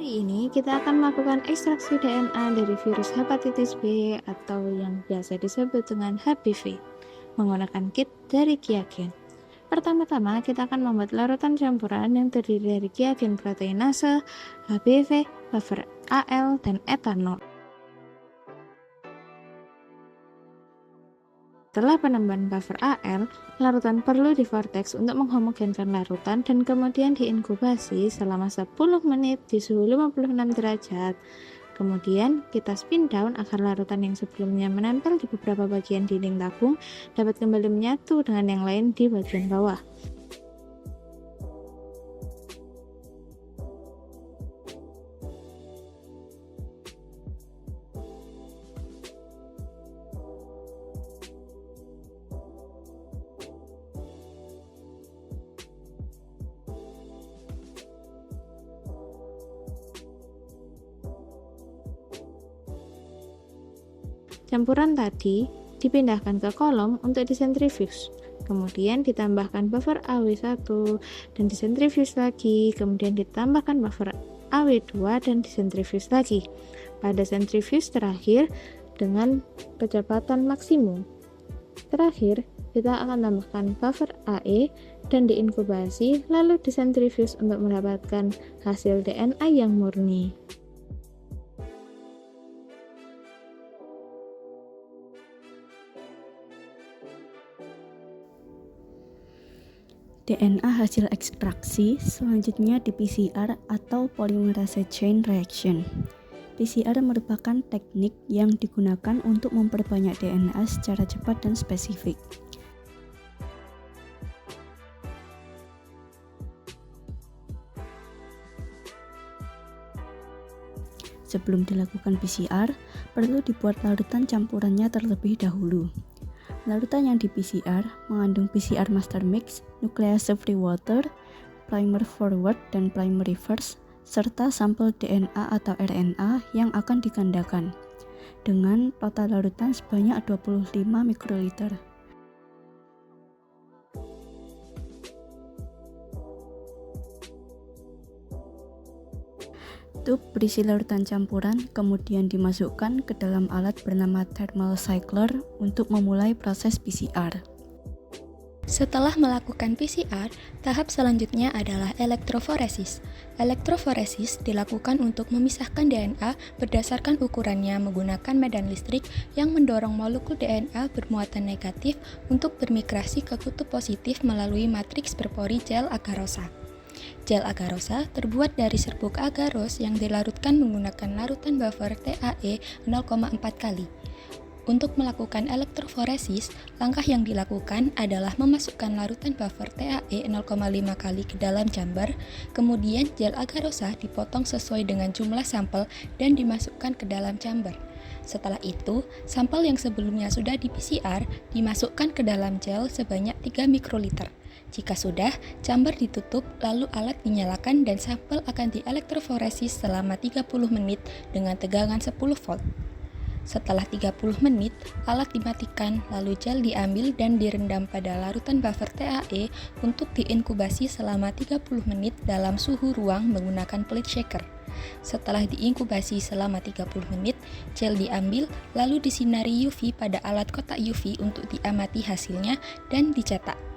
Hari ini kita akan melakukan ekstraksi DNA dari virus hepatitis B atau yang biasa disebut dengan HBV menggunakan kit dari Qiagen. Pertama-tama kita akan membuat larutan campuran yang terdiri dari Qiagen proteinase, HBV, buffer AL, dan etanol. Setelah penambahan buffer AL, larutan perlu divortex untuk menghomogenkan larutan dan kemudian diinkubasi selama 10 menit di suhu 56 derajat. Kemudian kita spin down agar larutan yang sebelumnya menempel di beberapa bagian dinding tabung dapat kembali menyatu dengan yang lain di bagian bawah. Campuran tadi dipindahkan ke kolom untuk disentrifuge. Kemudian ditambahkan buffer AW1 dan disentrifuge lagi, kemudian ditambahkan buffer AW2 dan disentrifuge lagi. Pada sentrifuge terakhir dengan kecepatan maksimum. Terakhir, kita akan tambahkan buffer AE dan diinkubasi lalu disentrifuge untuk mendapatkan hasil DNA yang murni. DNA hasil ekstraksi selanjutnya di PCR atau polymerase chain reaction. PCR merupakan teknik yang digunakan untuk memperbanyak DNA secara cepat dan spesifik. Sebelum dilakukan PCR, perlu dibuat larutan campurannya terlebih dahulu. Larutan yang di PCR mengandung PCR master mix, nuclease free water, primer forward dan primer reverse, serta sampel DNA atau RNA yang akan digandakan, dengan total larutan sebanyak 25 mikroliter. Tub berisi larutan campuran kemudian dimasukkan ke dalam alat bernama thermal cycler untuk memulai proses PCR. Setelah melakukan PCR, tahap selanjutnya adalah elektroforesis. Elektroforesis dilakukan untuk memisahkan DNA berdasarkan ukurannya menggunakan medan listrik yang mendorong molekul DNA bermuatan negatif untuk bermigrasi ke kutub positif melalui matriks berpori gel agarosa. Gel agarosa terbuat dari serbuk agaros yang dilarutkan menggunakan larutan buffer TAE 0,4 kali. Untuk melakukan elektroforesis, langkah yang dilakukan adalah memasukkan larutan buffer TAE 0,5 kali ke dalam chamber, kemudian gel agarosa dipotong sesuai dengan jumlah sampel dan dimasukkan ke dalam chamber. Setelah itu, sampel yang sebelumnya sudah di PCR dimasukkan ke dalam gel sebanyak 3 mikroliter. Jika sudah, chamber ditutup, lalu alat dinyalakan dan sampel akan dielektroforesis selama 30 menit dengan tegangan 10 volt. Setelah 30 menit, alat dimatikan, lalu gel diambil dan direndam pada larutan buffer TAE untuk diinkubasi selama 30 menit dalam suhu ruang menggunakan plate shaker. Setelah diinkubasi selama 30 menit, gel diambil lalu disinari UV pada alat kotak UV untuk diamati hasilnya dan dicetak.